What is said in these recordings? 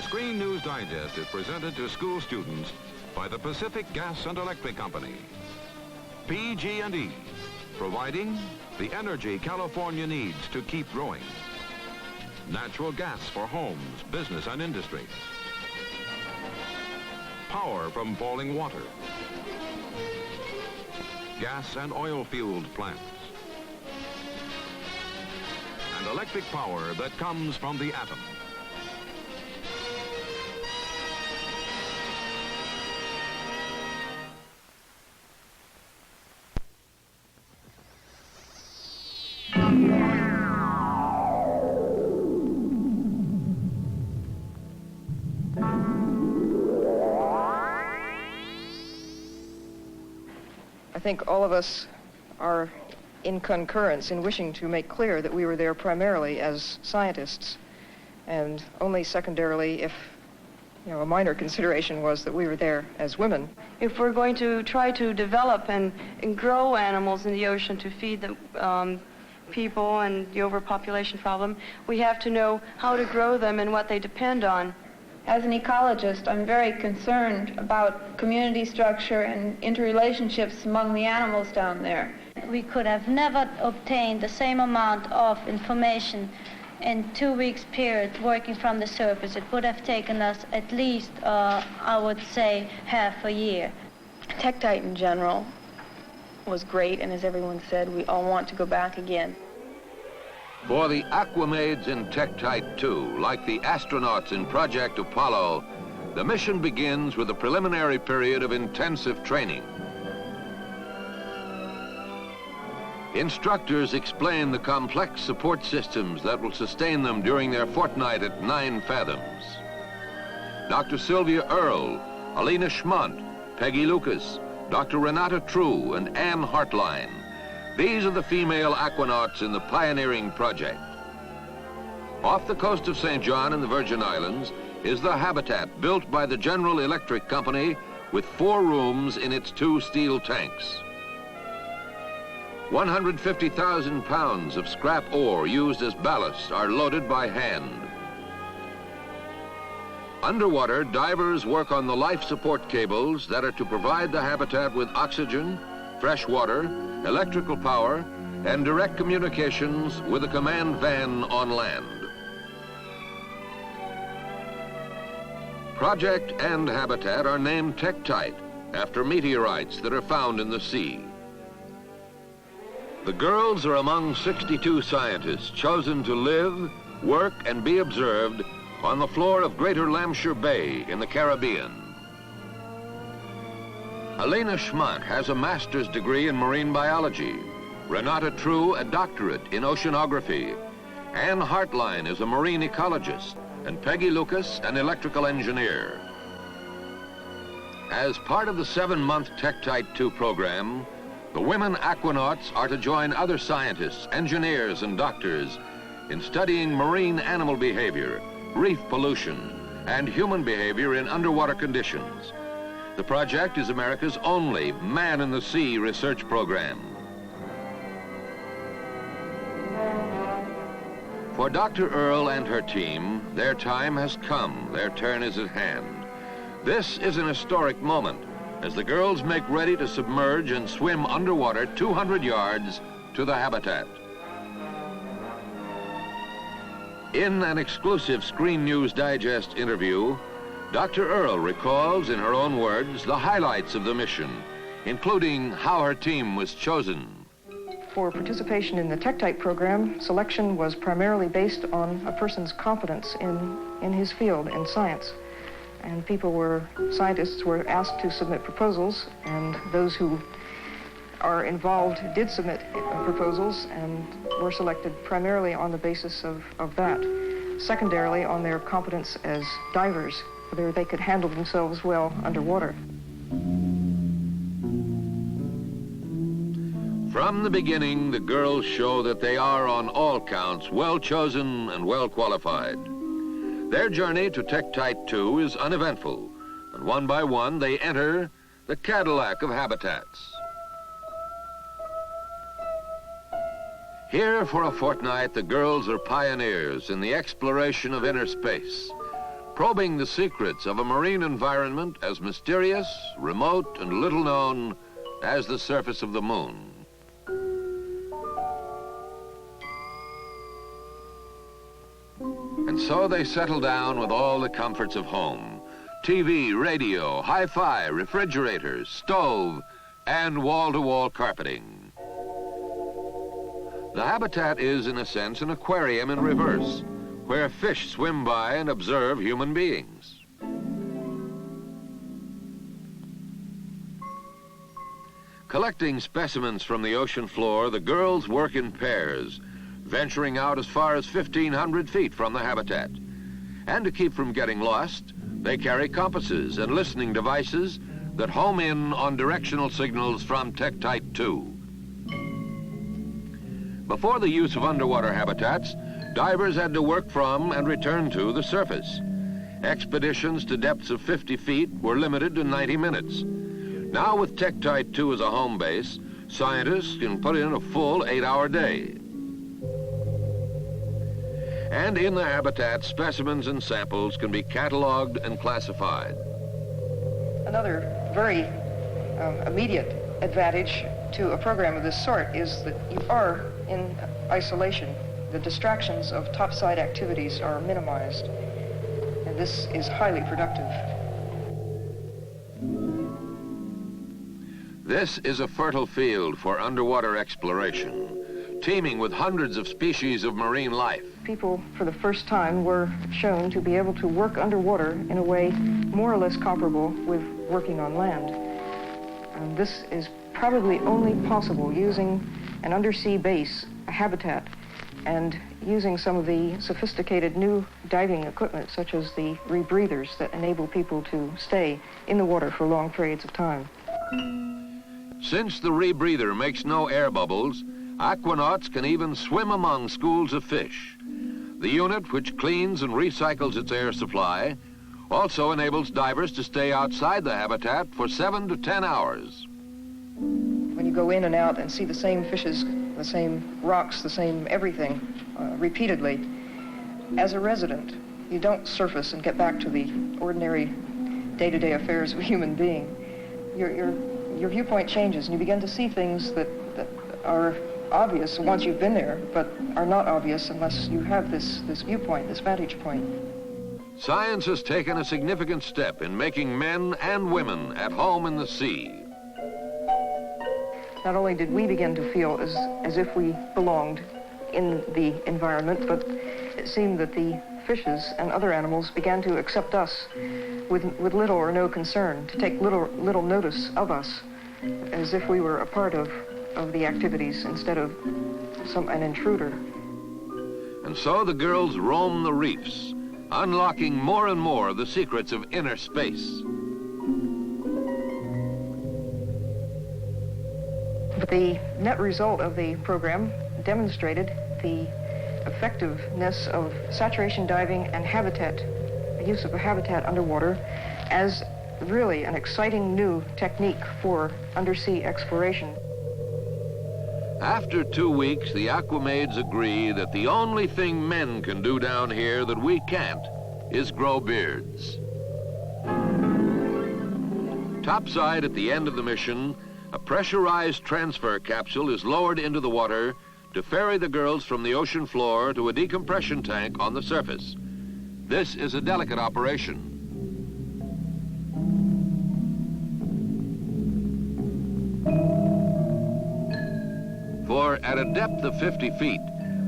Screen News Digest is presented to school students by the Pacific Gas and Electric Company. PG&E, providing the energy California needs to keep growing. Natural gas for homes, business, and industry. Power from falling water. Gas and oil-fueled plants. And electric power that comes from the atom. I think all of us are in concurrence in wishing to make clear that we were there primarily as scientists, and only secondarily, if a minor consideration was that we were there as women. If we're going to try to develop and grow animals in the ocean to feed the people and the overpopulation problem, we have to know how to grow them and what they depend on. As an ecologist, I'm very concerned about community structure and interrelationships among the animals down there. We could have never obtained the same amount of information in 2 weeks period working from the surface. It would have taken us at least, I would say, half a year. Tektite in general was great, and as everyone said, we all want to go back again. For the aquamaids in Tektite 2, like the astronauts in Project Apollo, the mission begins with a preliminary period of intensive training. Instructors explain the complex support systems that will sustain them during their fortnight at 9 fathoms. Dr. Sylvia Earle, Alina Schmont, Peggy Lucas, Dr. Renata True, and Anne Hartline. These are the female aquanauts in the pioneering project. Off the coast of St. John in the Virgin Islands is the habitat built by the General Electric Company with 4 rooms in its 2 steel tanks. 150,000 pounds of scrap ore used as ballast are loaded by hand. Underwater, divers work on the life support cables that are to provide the habitat with oxygen, fresh water, electrical power, and direct communications with a command van on land. Project and habitat are named Tektite after meteorites that are found in the sea. The girls are among 62 scientists chosen to live, work, and be observed on the floor of Greater Lampshire Bay in the Caribbean. Alina Schmont has a master's degree in marine biology. Renata True, a doctorate in oceanography. Anne Hartline is a marine ecologist, and Peggy Lucas, an electrical engineer. As part of the 7-month Tektite 2 program, the women aquanauts are to join other scientists, engineers, and doctors in studying marine animal behavior, reef pollution, and human behavior in underwater conditions. The project is America's only man-in-the-sea research program. For Dr. Earle and her team, their time has come. Their turn is at hand. This is an historic moment as the girls make ready to submerge and swim underwater 200 yards to the habitat. In an exclusive Screen News Digest interview, Dr. Earle recalls, in her own words, the highlights of the mission, including how her team was chosen. For participation in the Tektite program, selection was primarily based on a person's competence in his field, in science. And scientists were asked to submit proposals, and those who are involved did submit proposals and were selected primarily on the basis of that. Secondarily, on their competence as divers, whether they could handle themselves well underwater. From the beginning, the girls show that they are, on all counts, well chosen and well qualified. Their journey to Tektite 2 is uneventful, and one by one they enter the Cadillac of habitats. Here for a fortnight, the girls are pioneers in the exploration of inner space. probing the secrets of a marine environment as mysterious, remote, and little known as the surface of the moon. And so they settle down with all the comforts of home: TV, radio, hi-fi, refrigerators, stove, and wall-to-wall carpeting. The habitat is, in a sense, an aquarium in reverse, where fish swim by and observe human beings. Collecting specimens from the ocean floor, the girls work in pairs, venturing out as far as 1,500 feet from the habitat. And to keep from getting lost, they carry compasses and listening devices that home in on directional signals from Tektite 2. Before the use of underwater habitats, divers had to work from and return to the surface. Expeditions to depths of 50 feet were limited to 90 minutes. Now, with Tektite 2 as a home base, scientists can put in a full 8-hour day. And in the habitat, specimens and samples can be cataloged and classified. Another very immediate advantage to a program of this sort is that you are in isolation. The distractions of topside activities are minimized, and this is highly productive. This is a fertile field for underwater exploration, teeming with hundreds of species of marine life. People, for the first time, were shown to be able to work underwater in a way more or less comparable with working on land. And this is probably only possible using an undersea base, a habitat, and using some of the sophisticated new diving equipment, such as the rebreathers that enable people to stay in the water for long periods of time. Since the rebreather makes no air bubbles, aquanauts can even swim among schools of fish. The unit, which cleans and recycles its air supply, also enables divers to stay outside the habitat for 7 to 10 hours. When you go in and out and see the same fishes, the same rocks, the same everything repeatedly, as a resident, you don't surface and get back to the ordinary day-to-day affairs of a human being. Your viewpoint changes, and you begin to see things that are obvious once you've been there, but are not obvious unless you have this viewpoint, this vantage point. Science has taken a significant step in making men and women at home in the sea. Not only did we begin to feel as if we belonged in the environment, but it seemed that the fishes and other animals began to accept us with little or no concern, to take little notice of us, as if we were a part of the activities instead of an intruder. And so the girls roam the reefs, unlocking more and more of the secrets of inner space. The net result of the program demonstrated the effectiveness of saturation diving and the use of a habitat underwater, as really an exciting new technique for undersea exploration. After 2 weeks, the aquamaids agree that the only thing men can do down here that we can't is grow beards. Topside at the end of the mission, a pressurized transfer capsule is lowered into the water to ferry the girls from the ocean floor to a decompression tank on the surface. This is a delicate operation. For at a depth of 50 feet,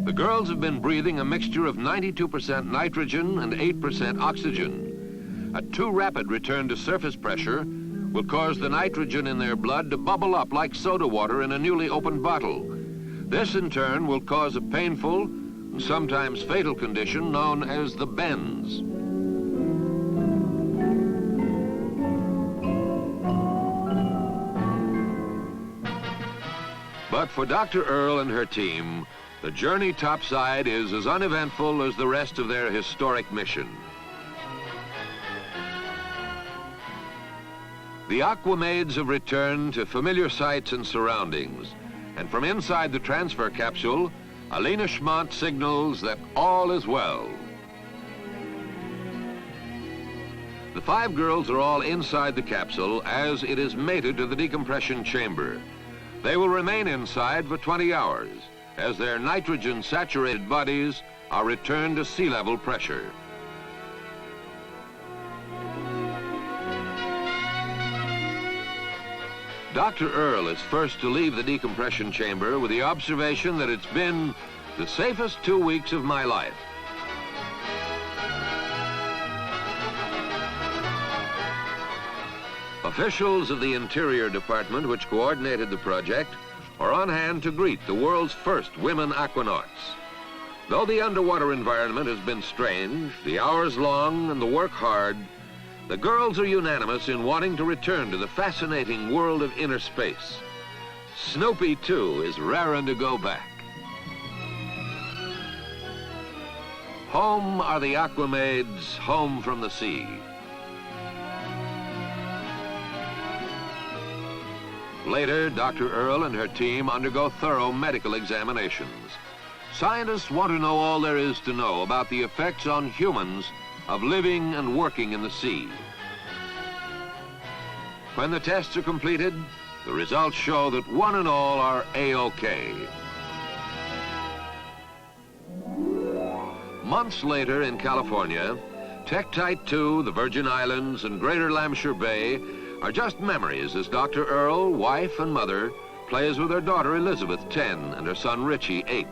the girls have been breathing a mixture of 92% nitrogen and 8% oxygen. A too rapid return to surface pressure will cause the nitrogen in their blood to bubble up like soda water in a newly opened bottle. This, in turn, will cause a painful and sometimes fatal condition known as the bends. But for Dr. Earle and her team, the journey topside is as uneventful as the rest of their historic mission. The aquamaids have returned to familiar sights and surroundings, and from inside the transfer capsule, Alina Schmont signals that all is well. The 5 girls are all inside the capsule as it is mated to the decompression chamber. They will remain inside for 20 hours as their nitrogen-saturated bodies are returned to sea level pressure. Dr. Earl is first to leave the decompression chamber with the observation that it's been the safest 2 weeks of my life. Officials of the Interior Department, which coordinated the project, are on hand to greet the world's first women aquanauts. Though the underwater environment has been strange, the hours long and the work hard, the girls are unanimous in wanting to return to the fascinating world of inner space. Snoopy, too, is raring to go back. Home are the aquamaids, home from the sea. Later, Dr. Earl and her team undergo thorough medical examinations. Scientists want to know all there is to know about the effects on humans of living and working in the sea. When the tests are completed, the results show that one and all are A-OK. Months later in California, Tektite 2, the Virgin Islands, and Greater Lampshire Bay are just memories as Dr. Earl, wife and mother, plays with her daughter Elizabeth, 10, and her son Richie, 8.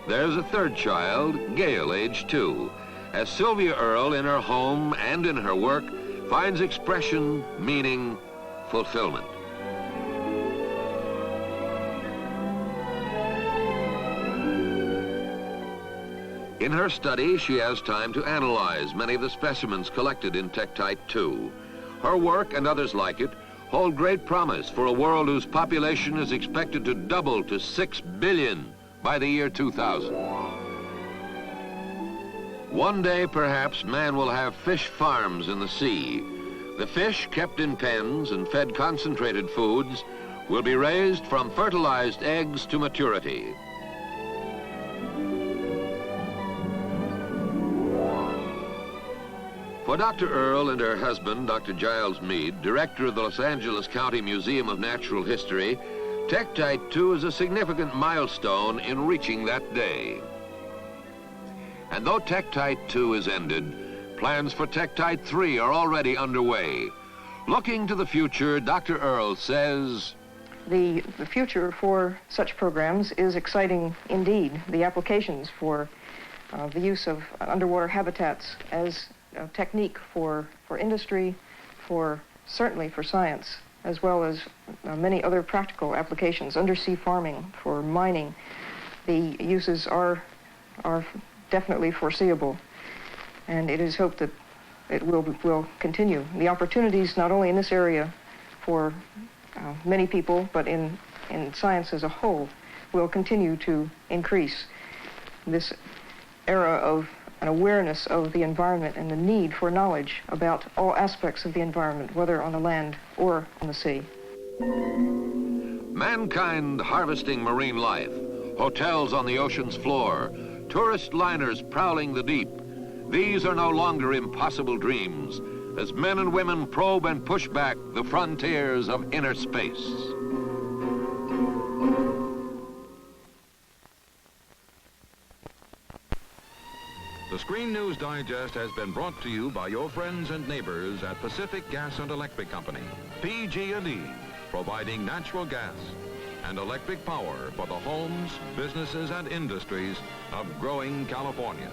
There's a third child, Gail, age 2, as Sylvia Earle in her home and in her work finds expression, meaning, fulfillment. In her study, she has time to analyze many of the specimens collected in Tektite 2. Her work, and others like it, hold great promise for a world whose population is expected to double to 6 billion by the year 2000. One day, perhaps, man will have fish farms in the sea. The fish, kept in pens and fed concentrated foods, will be raised from fertilized eggs to maturity. For Dr. Earle and her husband, Dr. Giles Mead, director of the Los Angeles County Museum of Natural History, Tektite 2 is a significant milestone in reaching that day. And though Tektite 2 is ended, plans for Tektite 3 are already underway. Looking to the future, Dr. Earle says, The future for such programs is exciting indeed. The applications for the use of underwater habitats as a technique for industry, certainly for science, as well as many other practical applications, undersea farming, for mining. The uses are definitely foreseeable, and it is hoped that it will continue. The opportunities not only in this area for many people, but in science as a whole, will continue to increase. This era of an awareness of the environment and the need for knowledge about all aspects of the environment, whether on the land or on the sea. Mankind harvesting marine life, hotels on the ocean's floor, tourist liners prowling the deep. These are no longer impossible dreams as men and women probe and push back the frontiers of inner space. The Screen News Digest has been brought to you by your friends and neighbors at Pacific Gas and Electric Company, PG&E, providing natural gas and electric power for the homes, businesses, and industries of growing California.